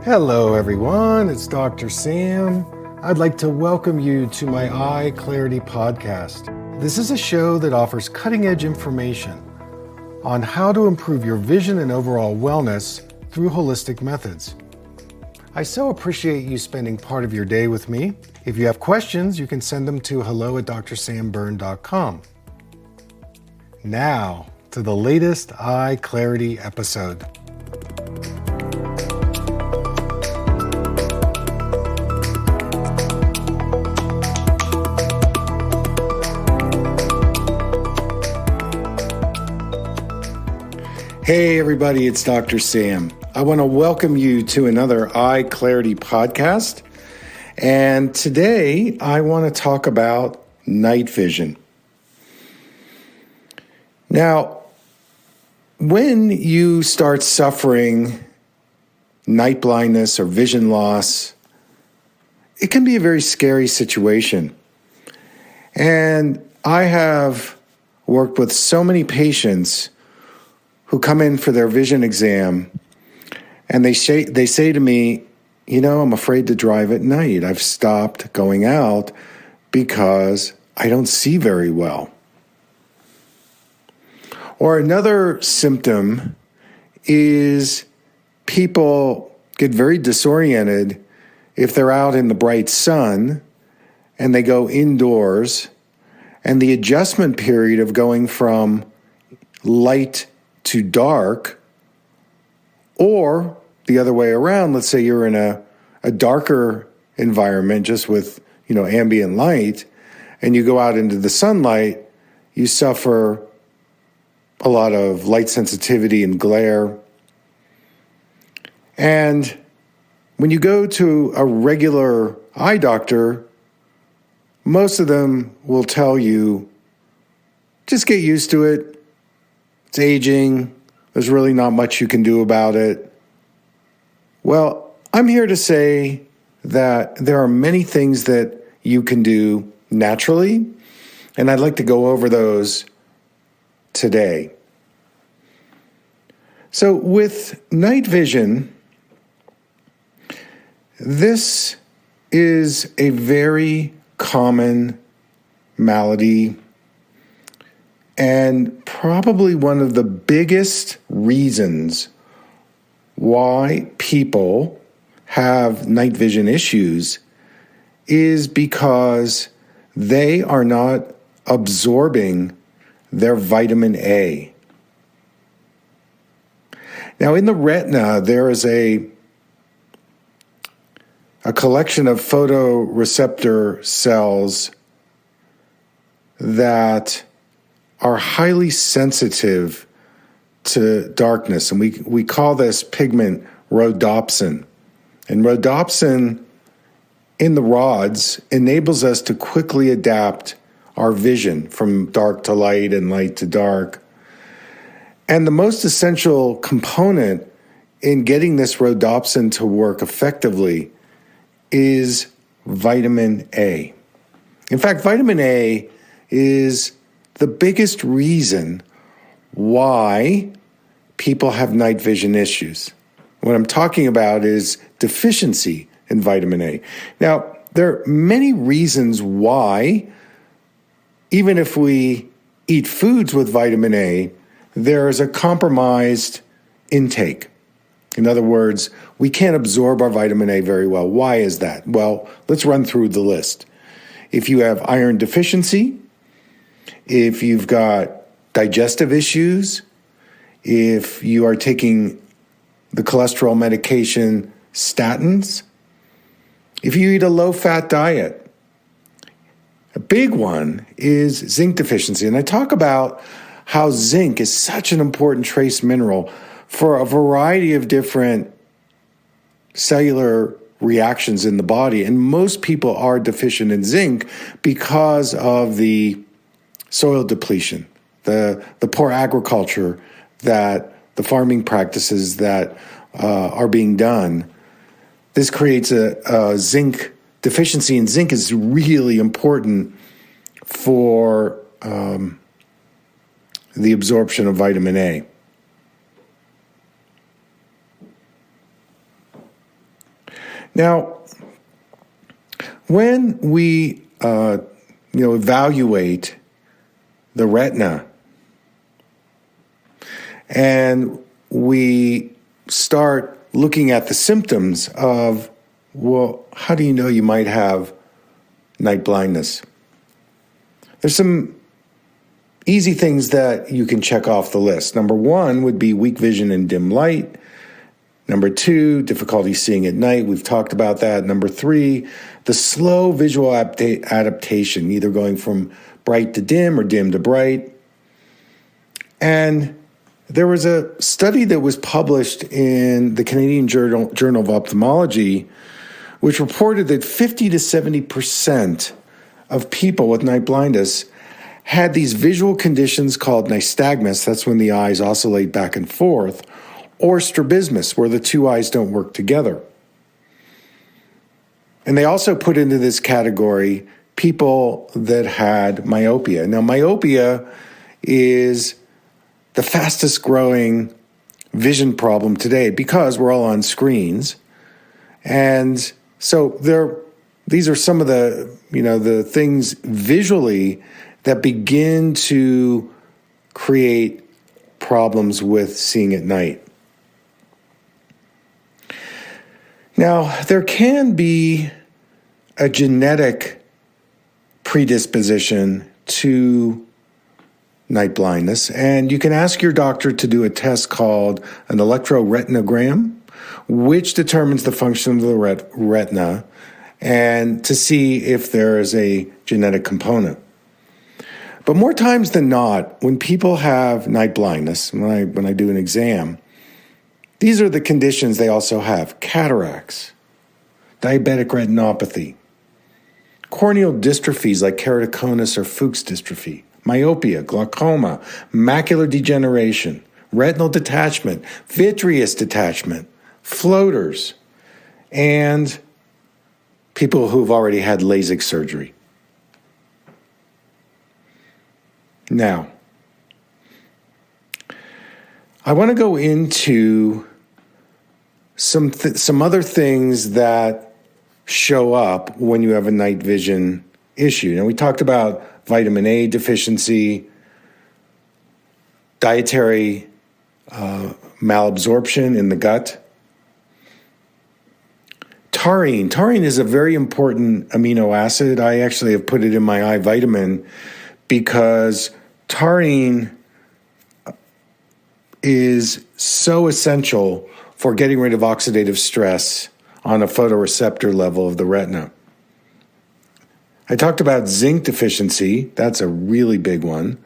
Hello everyone, it's Dr. Sam. I'd like to welcome you to my EyeClarity podcast. This is a show that offers cutting-edge information on how to improve your vision and overall wellness through holistic methods. I so appreciate you spending part of your day with me. If you have questions, you can send them to hello@drsambyrne.com. Now, to the latest EyeClarity episode. Hey everybody, it's Dr. Sam. I want to welcome you to another EyeClarity podcast. And today I want to talk about night vision. Now, when you start suffering night blindness or vision loss, it can be a very scary situation. And I have worked with so many patients who come in for their vision exam, and they say to me, I'm afraid to drive at night. I've stopped going out because I don't see very well. Or another symptom is people get very disoriented if they're out in the bright sun and they go indoors, and the adjustment period of going from light to dark, or the other way around, let's say you're in a darker environment just with ambient light, and you go out into the sunlight, you suffer a lot of light sensitivity and glare. And when you go to a regular eye doctor, most of them will tell you, just get used to it. It's aging. There's really not much you can do about it. Well, I'm here to say that there are many things that you can do naturally, and I'd like to go over those today. So with night vision, this is a very common malady and probably one of the biggest reasons why people have night vision issues is because they are not absorbing their vitamin A. Now, in the retina, there is a collection of photoreceptor cells that are highly sensitive to darkness. And we call this pigment rhodopsin. And rhodopsin in the rods enables us to quickly adapt our vision from dark to light and light to dark. And the most essential component in getting this rhodopsin to work effectively is vitamin A. In fact, vitamin A is the biggest reason why people have night vision issues. What I'm talking about is deficiency in vitamin A. Now, there are many reasons why, even if we eat foods with vitamin A, there is a compromised intake. In other words, we can't absorb our vitamin A very well. Why is that? Well, let's run through the list. If you have iron deficiency, if you've got digestive issues, if you are taking the cholesterol medication statins, if you eat a low-fat diet. A big one is zinc deficiency. And I talk about how zinc is such an important trace mineral for a variety of different cellular reactions in the body. And most people are deficient in zinc because of the soil depletion, the poor agriculture, that the farming practices that are being done. This creates a zinc deficiency, and zinc is really important for the absorption of vitamin A. Now, when we evaluate the retina and we start looking at the symptoms of, well, how do you know you might have night blindness? There's some easy things that you can check off the list. Number one would be weak vision and dim light. Number two, difficulty seeing at night. We've talked about that. Number three, the slow visual adaptation, either going from bright to dim or dim to bright. And there was a study that was published in the Canadian Journal of Ophthalmology, which reported that 50 to 70% of people with night blindness had these visual conditions called nystagmus, that's when the eyes oscillate back and forth, or strabismus, where the two eyes don't work together. And they also put into this category people that had myopia. Now, myopia is the fastest growing vision problem today because we're all on screens. And so these are some of the things visually that begin to create problems with seeing at night. Now, there can be a genetic predisposition to night blindness, and you can ask your doctor to do a test called an electroretinogram, which determines the function of the retina, and to see if there is a genetic component. But more times than not, when people have night blindness, when I do an exam, these are the conditions they also have: cataracts, diabetic retinopathy, corneal dystrophies like keratoconus or Fuchs dystrophy, myopia, glaucoma, macular degeneration, retinal detachment, vitreous detachment, floaters, and people who've already had LASIK surgery. Now, I want to go into some other things that show up when you have a night vision issue. Now, we talked about vitamin A deficiency, dietary malabsorption in the gut. Taurine. Taurine is a very important amino acid. I actually have put it in my eye vitamin because taurine is so essential for getting rid of oxidative stress on a photoreceptor level of the retina. I talked about zinc deficiency. That's a really big one.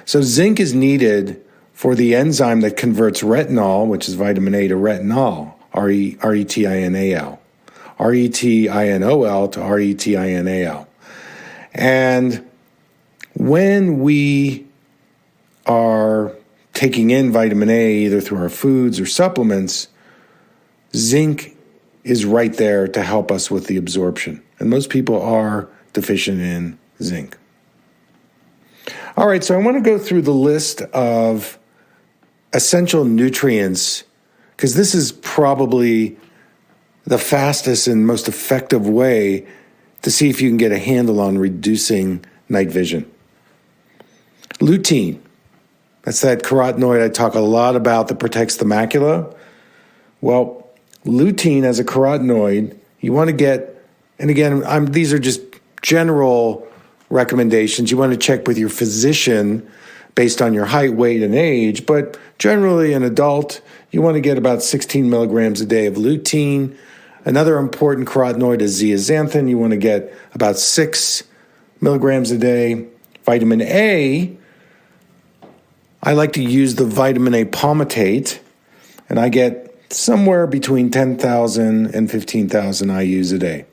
So zinc is needed for the enzyme that converts retinol, which is vitamin A, to retinol, R-E-T-I-N-A-L, R-E-T-I-N-O-L to R-E-T-I-N-A-L. And when we are taking in vitamin A, either through our foods or supplements, zinc is right there to help us with the absorption. And most people are deficient in zinc. All right, so I want to go through the list of essential nutrients because this is probably the fastest and most effective way to see if you can get a handle on reducing night vision. Lutein, that's that carotenoid I talk a lot about that protects the macula. Well, lutein as a carotenoid, you want to get, and again, these are just general recommendations. You want to check with your physician based on your height, weight, and age, but generally an adult, you want to get about 16 milligrams a day of lutein. Another important carotenoid is zeaxanthin. You want to get about 6 milligrams a day. Vitamin A, I like to use the vitamin A palmitate, and I get somewhere between 10,000 and 15,000 IUs a day.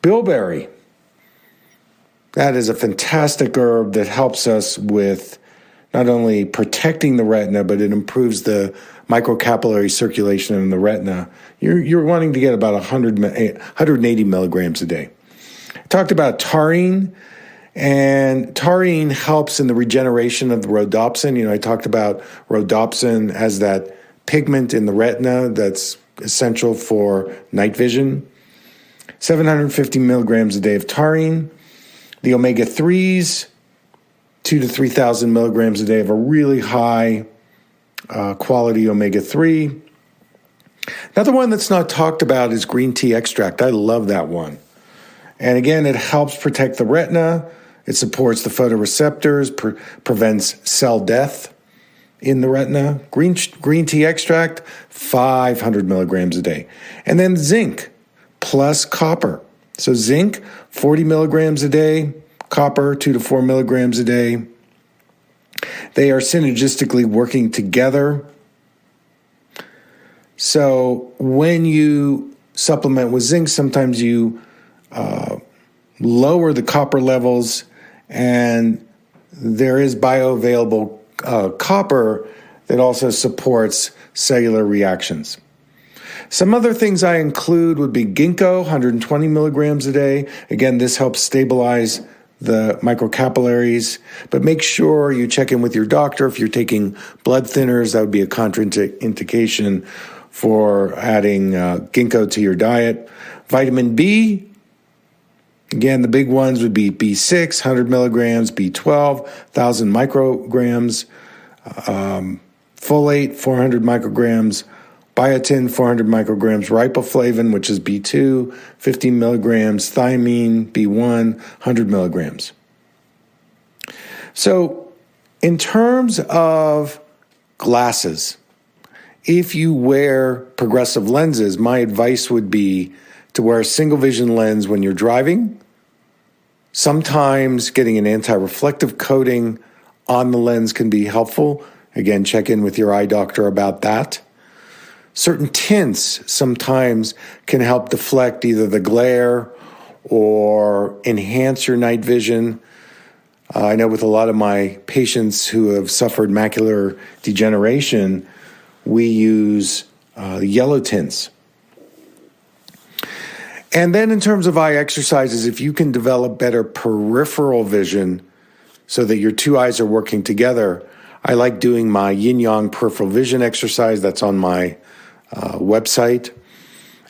Bilberry, that is a fantastic herb that helps us with not only protecting the retina, but it improves the microcapillary circulation in the retina. You're wanting to get about 180 milligrams a day. I talked about taurine, and taurine helps in the regeneration of the rhodopsin. I talked about rhodopsin as that pigment in the retina that's essential for night vision. 750 milligrams a day of taurine. The omega-3s, 2,000 to 3,000 milligrams a day of a really high quality omega-3. Another one that's not talked about is green tea extract. I love that one. And again, it helps protect the retina. It supports the photoreceptors, prevents cell death in the retina. Green tea extract, 500 milligrams a day. And then zinc plus copper. So zinc, 40 milligrams a day. Copper, 2 to 4 milligrams a day. They are synergistically working together. So when you supplement with zinc, sometimes you lower the copper levels, and there is bioavailable copper that also supports cellular reactions. Some other things I include would be ginkgo, 120 milligrams a day. Again, this helps stabilize the microcapillaries, but make sure you check in with your doctor. If you're taking blood thinners, that would be a contraindication for adding ginkgo to your diet. Vitamin B, again, the big ones would be B6, 100 milligrams, B12, 1,000 micrograms, folate, 400 micrograms, biotin, 400 micrograms, riboflavin, which is B2, 15 milligrams, thiamine, B1, 100 milligrams. So in terms of glasses, if you wear progressive lenses, my advice would be to wear a single vision lens when you're driving. Sometimes getting an anti-reflective coating on the lens can be helpful. Again, check in with your eye doctor about that. Certain tints sometimes can help deflect either the glare or enhance your night vision. I know with a lot of my patients who have suffered macular degeneration, we use yellow tints. And then in terms of eye exercises, if you can develop better peripheral vision so that your two eyes are working together, I like doing my yin-yang peripheral vision exercise that's on my website.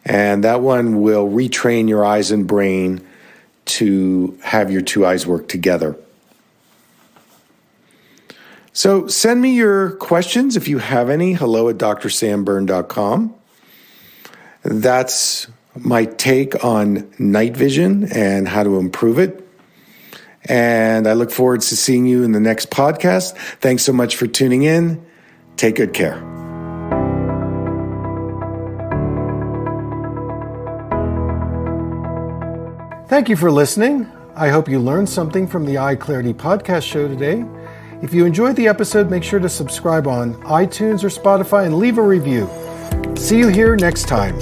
And that one will retrain your eyes and brain to have your two eyes work together. So send me your questions if you have any. hello@drsamberne.com. That's my take on night vision and how to improve it. And I look forward to seeing you in the next podcast. Thanks so much for tuning in. Take good care. Thank you for listening. I hope you learned something from the EyeClarity podcast show today. If you enjoyed the episode, make sure to subscribe on iTunes or Spotify and leave a review. See you here next time.